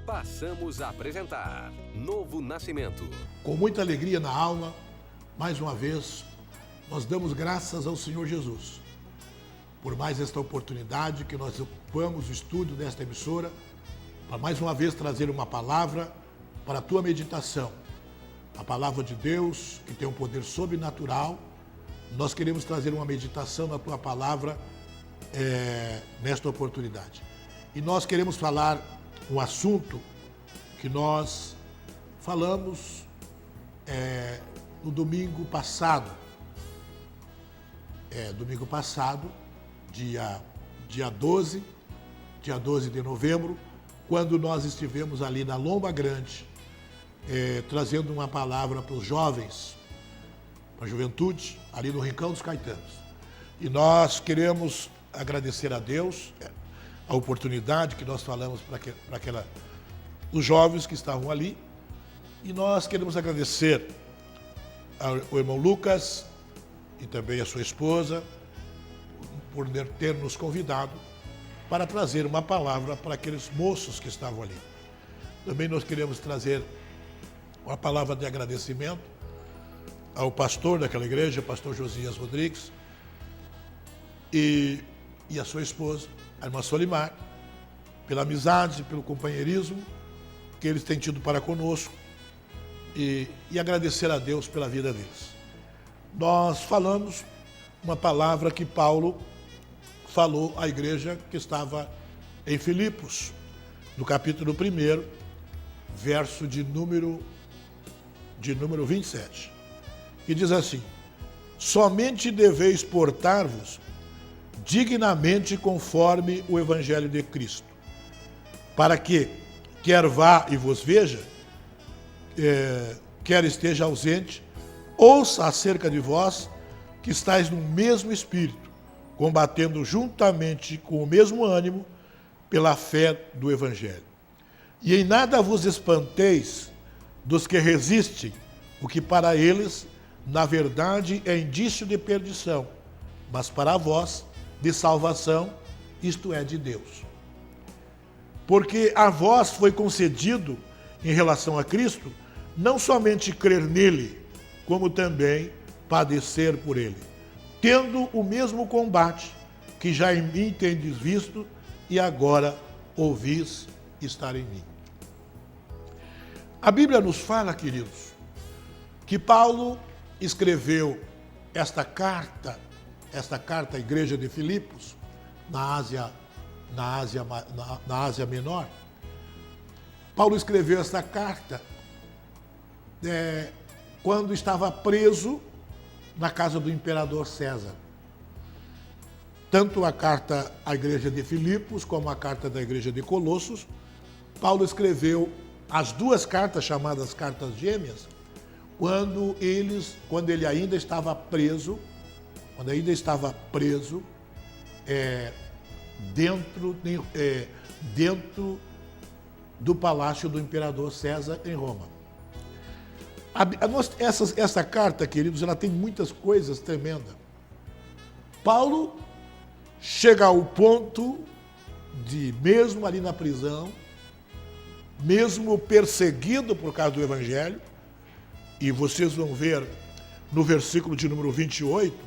Passamos a apresentar Novo Nascimento. Com muita alegria na alma, mais uma vez, nós damos graças ao Senhor Jesus por mais esta oportunidade que nós ocupamos o estúdio desta emissora, para mais uma vez trazer uma palavra para a tua meditação. A palavra de Deus, que tem um poder sobrenatural. Nós queremos trazer uma meditação na tua palavra nesta oportunidade. E nós queremos falar um assunto que nós falamos no domingo passado. Domingo passado, dia 12 de novembro, quando nós estivemos ali na Lomba Grande, trazendo uma palavra para os jovens, para a juventude, ali no Rincão dos Caetanos. E nós queremos agradecer a Deus a oportunidade que nós falamos para os jovens que estavam ali. E nós queremos agradecer ao irmão Lucas e também a sua esposa por ter nos convidado para trazer uma palavra para aqueles moços que estavam ali. Também nós queremos trazer uma palavra de agradecimento ao pastor daquela igreja, o pastor Josias Rodrigues, e a sua esposa, a irmã Solimar, pela amizade, pelo companheirismo que eles têm tido para conosco, e agradecer a Deus pela vida deles. Nós falamos uma palavra que Paulo falou à igreja que estava em Filipos, no capítulo 1, verso de número 27, que diz assim: somente deveis portar-vos dignamente conforme o Evangelho de Cristo, para que, quer vá e vos veja, quer esteja ausente, ouça acerca de vós que estáis no mesmo espírito, combatendo juntamente com o mesmo ânimo pela fé do Evangelho. E em nada vos espanteis dos que resistem, o que para eles, na verdade, é indício de perdição, mas para vós, de salvação, isto é, de Deus. Porque a vós foi concedido, em relação a Cristo, não somente crer nele, como também padecer por ele, tendo o mesmo combate que já em mim tendes visto e agora ouvis estar em mim. A Bíblia nos fala, queridos, que Paulo escreveu esta carta à igreja de Filipos, na Ásia Menor. Paulo escreveu esta carta quando estava preso na casa do imperador César. Tanto a carta à igreja de Filipos como a carta da igreja de Colossos, Paulo escreveu as duas cartas chamadas cartas gêmeas, quando ele ainda estava preso, dentro do palácio do imperador César em Roma. Essa carta, queridos, ela tem muitas coisas tremendas. Paulo chega ao ponto de, mesmo ali na prisão, mesmo perseguido por causa do Evangelho, e vocês vão ver no versículo de número 28,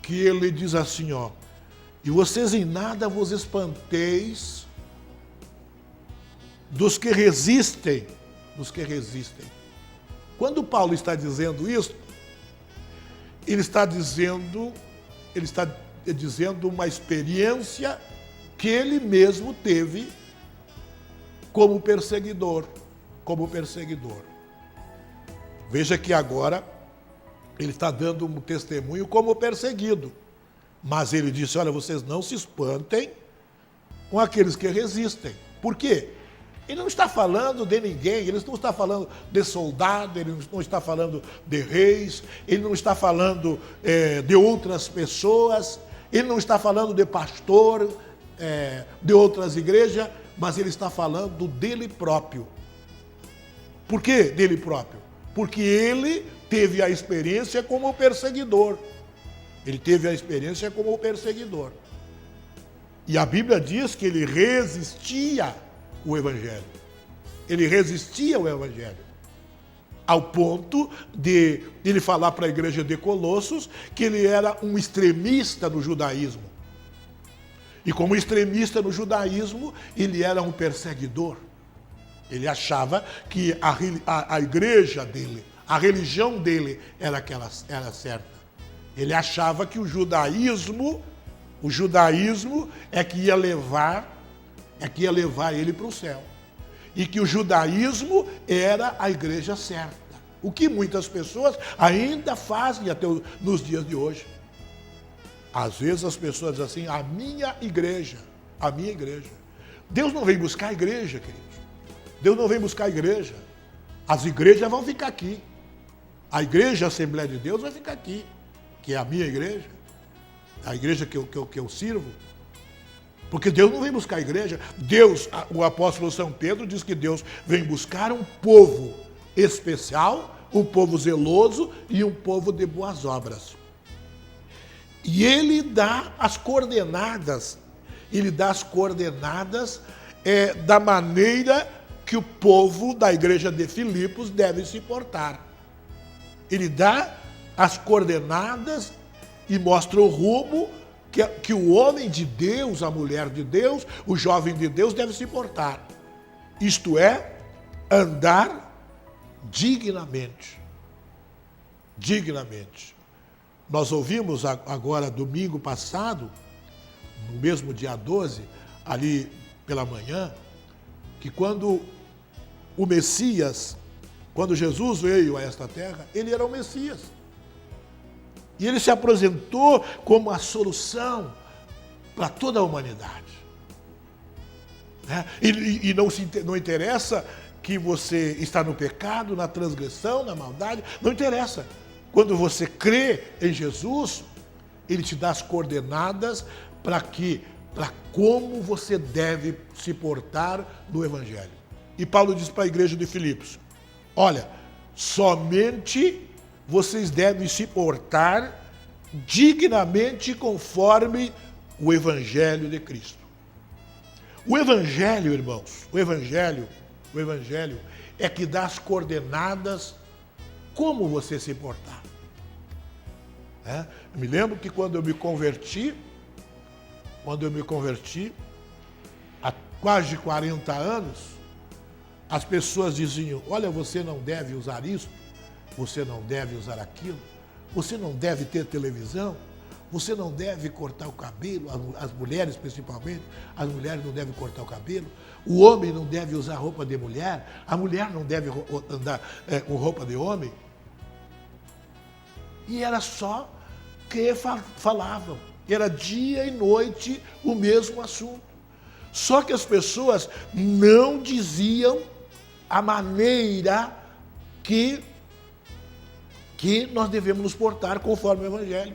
que ele diz assim, e vocês em nada vos espanteis dos que resistem. Quando Paulo está dizendo isso, ele está dizendo uma experiência que ele mesmo teve como perseguidor. Veja que agora ele está dando um testemunho como perseguido. Mas ele disse, olha, vocês não se espantem com aqueles que resistem. Por quê? Ele não está falando de ninguém, ele não está falando de soldado, ele não está falando de reis, ele não está falando de outras pessoas, ele não está falando de pastor, de outras igrejas, mas ele está falando dele próprio. Por que dele próprio? Porque ele teve a experiência como perseguidor. Ele teve a experiência como perseguidor. E a Bíblia diz que ele resistia o Evangelho. Ele resistia o Evangelho. Ao ponto de ele falar para a igreja de Colossos que ele era um extremista no judaísmo. E como extremista no judaísmo, ele era um perseguidor. Ele achava que a igreja dele, a religião dele era certa. Ele achava que o judaísmo é que ia levar ele para o céu. E que o judaísmo era a igreja certa. O que muitas pessoas ainda fazem até nos dias de hoje. Às vezes as pessoas dizem assim, a minha igreja. Deus não vem buscar a igreja, queridos. Deus não vem buscar a igreja. As igrejas vão ficar aqui. A igreja, a Assembleia de Deus vai ficar aqui. Que é a minha igreja. A igreja que eu sirvo. Porque Deus não vem buscar a igreja. O apóstolo São Pedro diz que Deus vem buscar um povo especial, um povo zeloso e um povo de boas obras. E ele dá as coordenadas, da maneira que o povo da igreja de Filipos deve se portar. Ele dá as coordenadas e mostra o rumo que o homem de Deus, a mulher de Deus, o jovem de Deus deve se portar. Isto é, andar dignamente. Dignamente. Nós ouvimos agora, domingo passado, no mesmo dia 12, ali pela manhã, que quando o Messias, quando Jesus veio a esta terra, ele era o Messias. E ele se apresentou como a solução para toda a humanidade. E não interessa que você está no pecado, na transgressão, na maldade, não interessa. Quando você crê em Jesus, ele te dá as coordenadas para como você deve se portar no Evangelho. E Paulo diz para a igreja de Filipos, olha, somente vocês devem se portar dignamente conforme o Evangelho de Cristo. O Evangelho, irmãos, o Evangelho é que dá as coordenadas como você se portar. Eu me lembro que quando eu me converti, há quase 40 anos, as pessoas diziam, olha, você não deve usar isso, você não deve usar aquilo, você não deve ter televisão, você não deve cortar o cabelo, as mulheres principalmente, as mulheres não devem cortar o cabelo, o homem não deve usar roupa de mulher, a mulher não deve andar com roupa de homem. E era só que falavam, era dia e noite o mesmo assunto. Só que as pessoas não diziam a maneira que nós devemos nos portar conforme o Evangelho.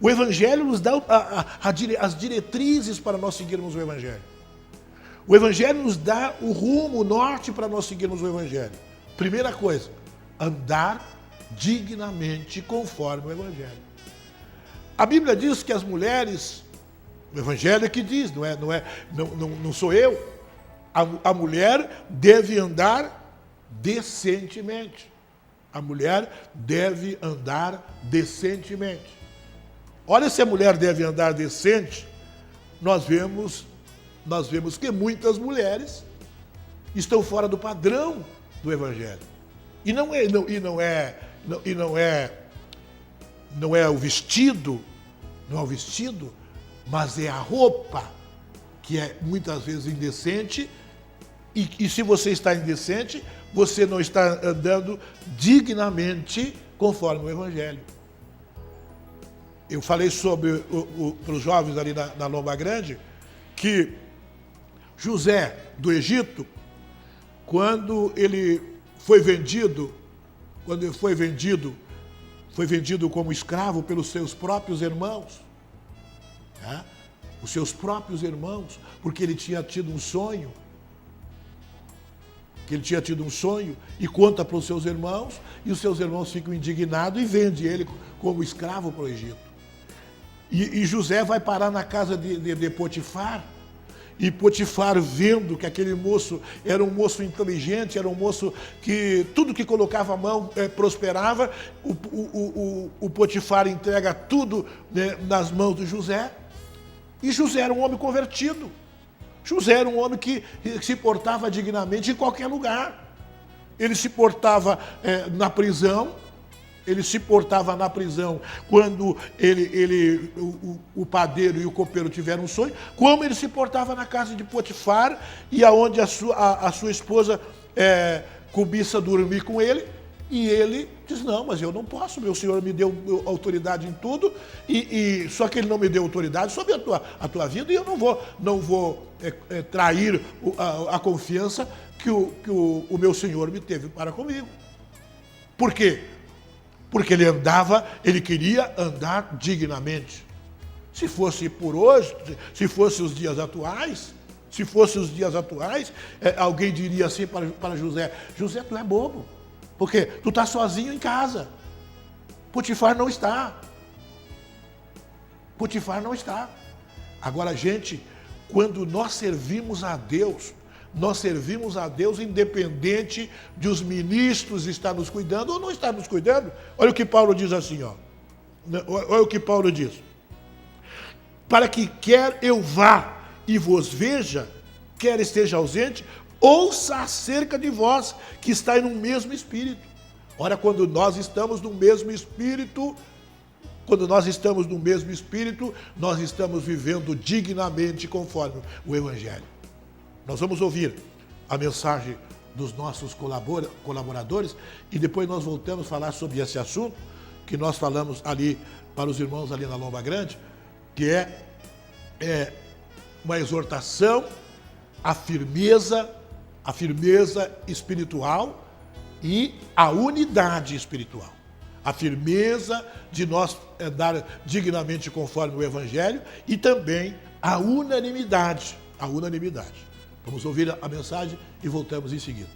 O Evangelho nos dá as diretrizes para nós seguirmos o Evangelho. O Evangelho nos dá o rumo, o norte para nós seguirmos o Evangelho. Primeira coisa, andar dignamente conforme o Evangelho. A Bíblia diz que as mulheres, o Evangelho é que diz, não sou eu, a mulher deve andar decentemente. A mulher deve andar decentemente. Olha, se a mulher deve andar decente, nós vemos que muitas mulheres estão fora do padrão do Evangelho. E não é o vestido, mas é a roupa que é muitas vezes indecente. E se você está indecente, você não está andando dignamente conforme o Evangelho. Eu falei para os jovens ali na Lomba Grande, que José do Egito, quando ele foi vendido como escravo pelos seus próprios irmãos. os seus próprios irmãos, porque ele tinha tido um sonho. Que ele tinha tido um sonho e conta para os seus irmãos, e os seus irmãos ficam indignados e vendem ele como escravo para o Egito. E José vai parar na casa de Potifar, e Potifar, vendo que aquele moço era um moço inteligente, era um moço que tudo que colocava a mão prosperava, o Potifar entrega tudo, né, nas mãos de José, e José era um homem convertido. José era um homem que se portava dignamente em qualquer lugar. Ele se portava na prisão, ele se portava na prisão quando o padeiro e o copeiro tiveram um sonho, como ele se portava na casa de Potifar, e aonde a sua esposa cobiça dormir com ele, e ele diz, não, mas eu não posso, meu senhor me deu autoridade em tudo, só que ele não me deu autoridade sobre a tua vida, e eu não vou trair a confiança que o meu senhor me teve para comigo. Por quê? Porque ele queria andar dignamente. Se fosse por hoje, se fosse os dias atuais, alguém diria assim para José, José, tu é bobo, porque tu está sozinho em casa. Potifar não está. Agora, gente, quando nós servimos a Deus independente de os ministros estar nos cuidando ou não estar nos cuidando. Olha o que Paulo diz assim, ó. Olha o que Paulo diz. Para que quer eu vá e vos veja, quer esteja ausente, ouça acerca de vós que estáis no mesmo espírito. Ora, quando nós estamos no mesmo espírito, nós estamos vivendo dignamente conforme o Evangelho. Nós vamos ouvir a mensagem dos nossos colaboradores e depois nós voltamos a falar sobre esse assunto que nós falamos ali para os irmãos ali na Lomba Grande, que é uma exortação à firmeza espiritual e à unidade espiritual. A firmeza de nós andar dignamente conforme o Evangelho e também a unanimidade. Vamos ouvir a mensagem e voltamos em seguida.